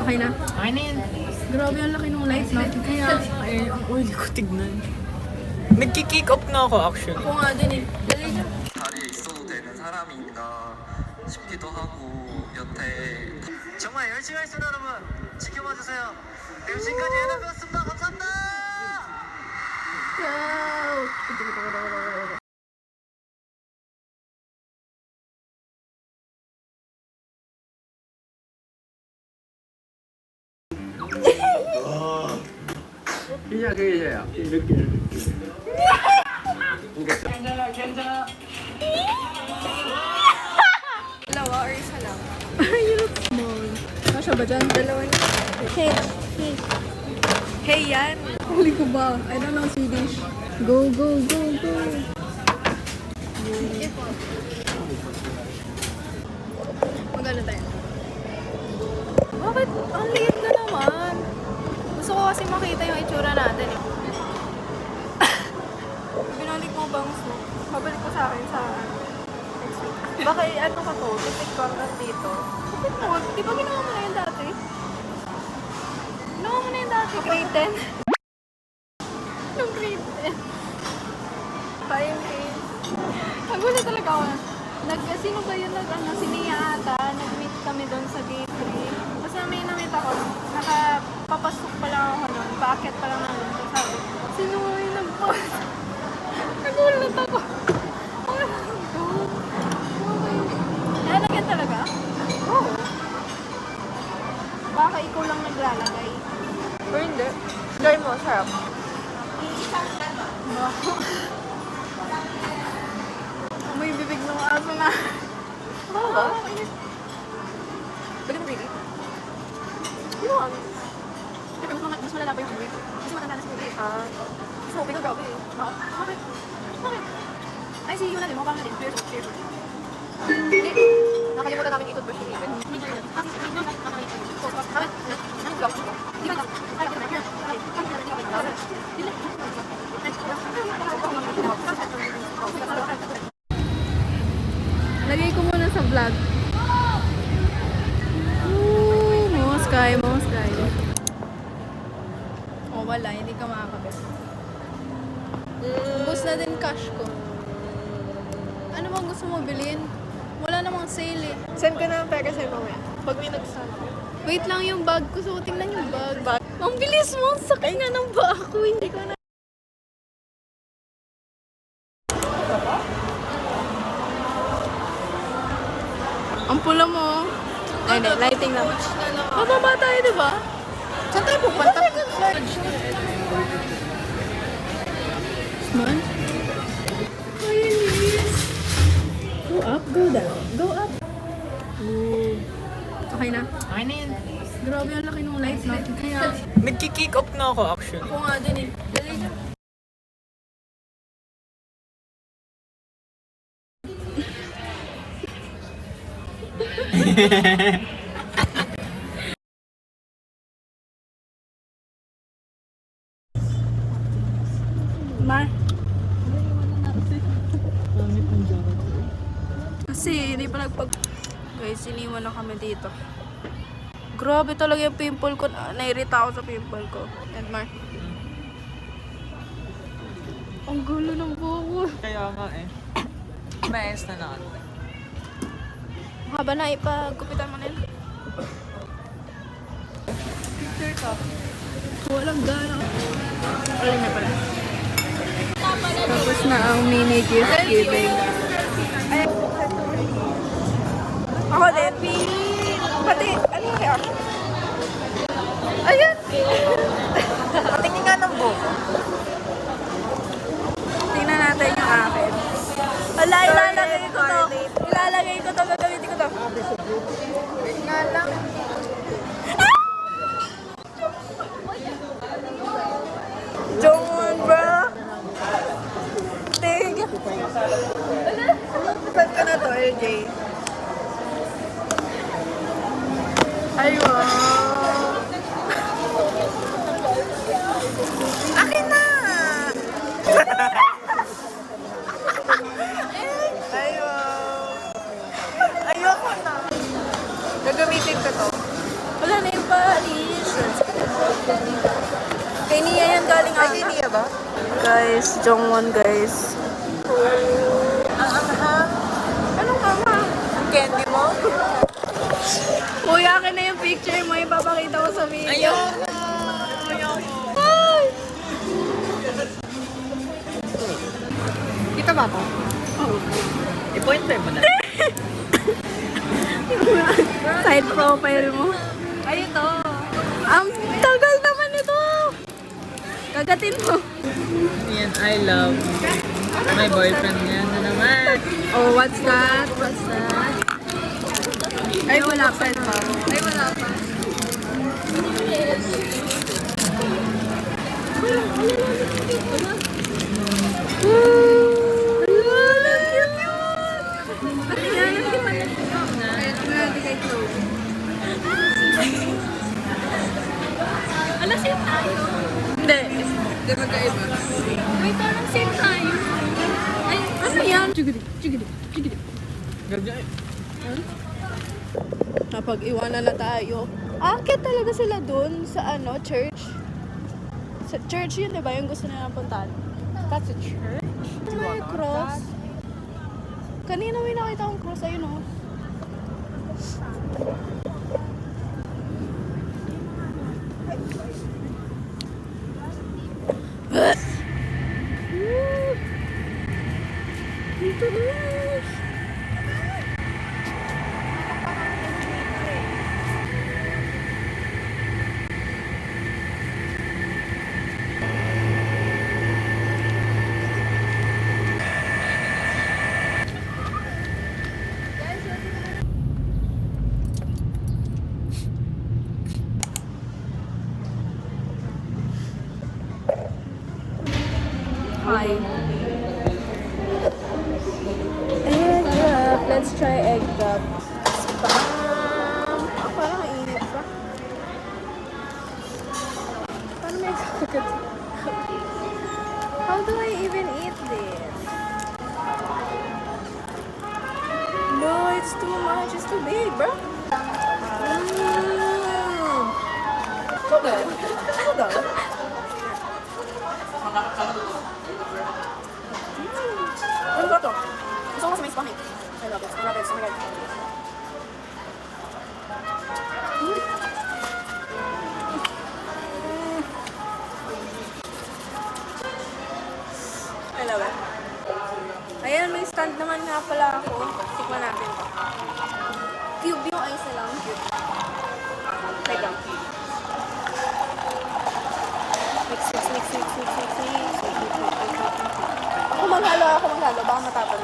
Okay na? Okay na yan. Grabe ang laki ng light natin. Kaya, Ang oily ko tignan. Nagki-kick up na ako actually. ako nga din eh. Dali na. 자리에 있어도 되는 사람인가 싶기도 하고 여태 정말 열심히 하시는 여러분 지켜봐 주세요. 네, 지금까지 해나였습니다. 감사합니다. Go! Dalawa or isa lang? You look small. Kasha ba dyan? Dalawa na. Hey. Hey. Hey yan. Huli ko ba? I don't know Swedish. Go, go, go, go. Magano tayo? Bakit? Ang liit na naman. Gusto ko kasi makita yung itsura natin eh. Binalik mo bang so? Babalik ko sa akin sa next week. Baka ano ka to? Tipid ko hanggang dito. Tipid mo? Di ba ginawa mo na yun dati? Ginawa mo na yun dati. Grade 10? Nung grade 10. Pa yung grade. Nagulo talaga ako. Sino ba yun si Nia ata? Nag-meet kami doon sa gate 3. Basta may namit ako. Nakapapasok pa lang ako noon. Paakit pa lang namin. So sabi, sino yung nag-post? Nagulat ako. Oh my God. Nalagyan talaga? Oo. Baka ikaw lang naglalagay. Or hindi. Try mo, sarap. May bibig ng aso na. Oo ba? Pwede mo really? Yun. Siyempre, mas malala pa yung bibig. Kasi matanda na si bibig. So, bigla grabe eh. Bakit? Bakit? Ay, si Yuna din mo. Parang na din. Cheers. Hindi. Nakalimutan namin i-toothbrush yung ibig. Hindi na. Bakit? Anong block? Di ba ito? Lagay ko muna sa vlog. Sky. Oh, wala. Hindi ka makakabit. Ubus na din cash ko. Ano bang gusto mo bilhin? Wala namang sale eh. Send ko na ang pera sa'yo mamaya. Pag may nagsama. Wait lang yung bag ko. So, tingnan yung bag. Ang bilis mo. Sakay nga ng bag ko. Hindi ko na. Ang pula mo. Hindi, lighting lang. Mababa tayo, di ba? Saan tayo pupunta? Man. Go up, go down. Go up. Ooh. Okay na? Okay na yan. Grabe ang laki ng light natin. Kaya, Nagki-kick up na ako actually. Ako nga din eh. Dali na. Ma. Kasi hindi pa nagpag... Guys, iniwan na kami dito. Grabe talaga yung pimple ko. Nairita ako sa pimple ko. And Mark. Ang gulo ng buko. Kaya nga eh. Mayas na natin. Haba na ipagupitan mo nila. Picture ka. Walang gana. Alin na pala. Tapos na ang mini gift giving. Ako din. Pati, ano yung reaction? Ayan! Patingin nga ng buko. Tingnan natin yung akin. Wala, ilalagay ko to. Ilalagay ko to, gagamitin ko to. Wait nga lang. Jongwon, bro! Tig! Saan ka na to, LJ? Ay, wow! Akin na! Ay, wow! Ayoko na! Gagamitin ko to. Wala na yung Paris. Kay Nia yan galing Ay, kay Nia ba? Guys, Jongwon guys. Anong kama? Ang candy mo? Kuya, akin na yung picture mo. Ipapakita ko sa video. Ayoko. Ayoko. Kita ba ako? Oo. I-pointer mo na. Side profile mo. Ay, ito. Ang tagal naman ito. Kagatin mo. Yan, I love my boyfriend niya na naman. Oh, what's that? What's that? Ay, wala pa. Ay, wala pa. Ala, same tayo. Hindi. Hindi magkaiba. Wait, parang same tayo. Ay, Ano yan? Chigidi. Garga Kapag iwanan na tayo. Akit talaga sila dun sa church. Sa church yun, di ba? Yung gusto nilang puntahan. That's a church? May cross. Kanina may nakita akong cross. Ayun oh. Dito na. Hi. Egg drop. Let's try egg drop. Spam. Parang mainit pa. Paano may kagat? How do I even eat this? No, it's too much. It's too big, bro. Hold on. Hold on. Ano ba to? Gusto ko sa may spam eh. I love it. I love it. Oh my God. I love it. Ayan, may stand naman nga pala ako. Tikman natin to. Cube yung ice na lang. Try lang. Mix. Ako maghalo. Baka matapon.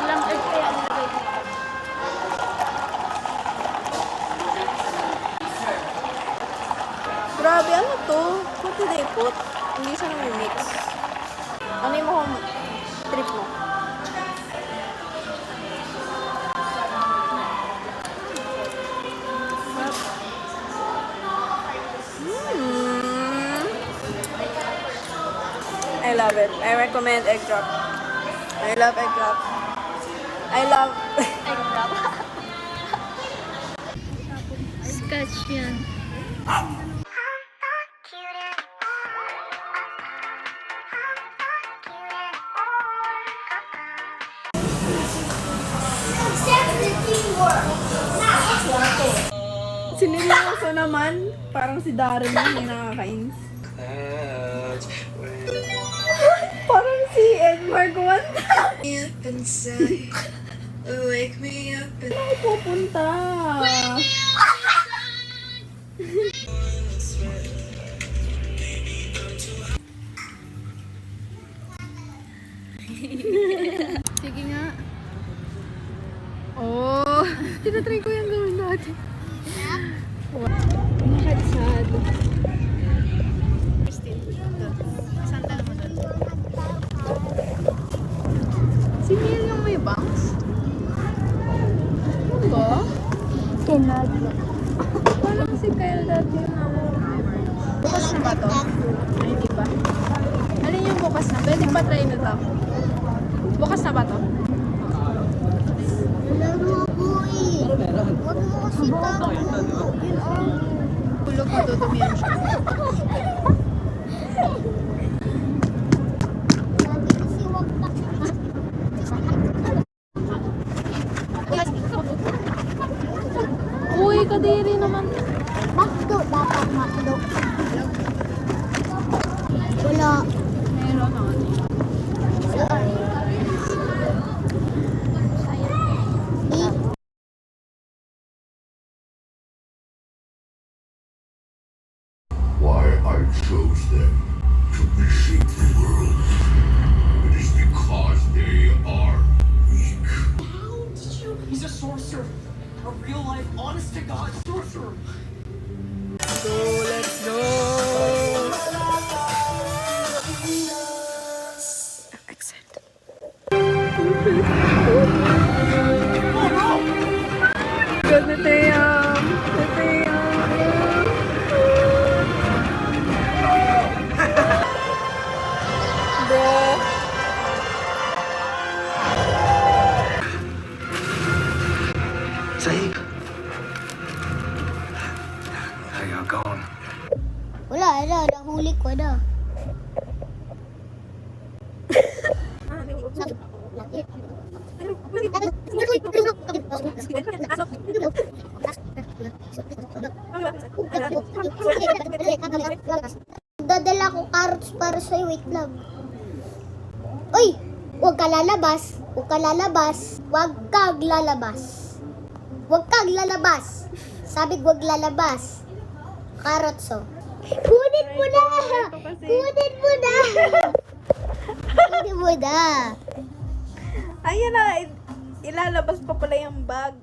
Ilang egg kaya nilagay dito? Grabe, ano to? What did they put? Hindi siya nami-mix. Ano yung mukhang trip mo? I love it. I recommend egg drop. I love egg drop. I love... Egg drop. Scotch yan. Sinilyoso naman. Parang si Darren yun, yung nakakainis. Parang si Edmark Wanda. Wake me up and Saan pupunta? Sige nga. Oh, tinatry ko yung gawin natin. Bakit sad? Santa naman doon. Si Miel yung may bangs? Ano ba? Kinag. Parang si Kyle dati yung bukas na ba to? Ay, hindi ba? Alin yung bukas na? Pwede pa try na to? Bukas na ba to? Laro ako eh. Huwag mo kasi tago. Yun ang... Tulog matutumihan siya. Sabi kasi huwag na. Uy, kadiri naman. Makdo. Dapat makdo. Wala. Meron ako. Why I chose them to reshape the world. It is because they are weak. He's a sorcerer. A real life, honest to God sorcerer. Go, let's go! I'm excited. Ganitayam. Sahib. How you going? Wala. Nahuli ko na. Dadala ko carrots para sa'yo. Wait lang. Uy! Huwag ka lalabas. Huwag ka lalabas. Huwag kang lalabas. Huwag kang lalabas. Sabi huwag lalabas. Carrots oh. Kunin mo na! Kunin mo na! Kunin mo na! Ayan na, ilalabas pa pala yung bag.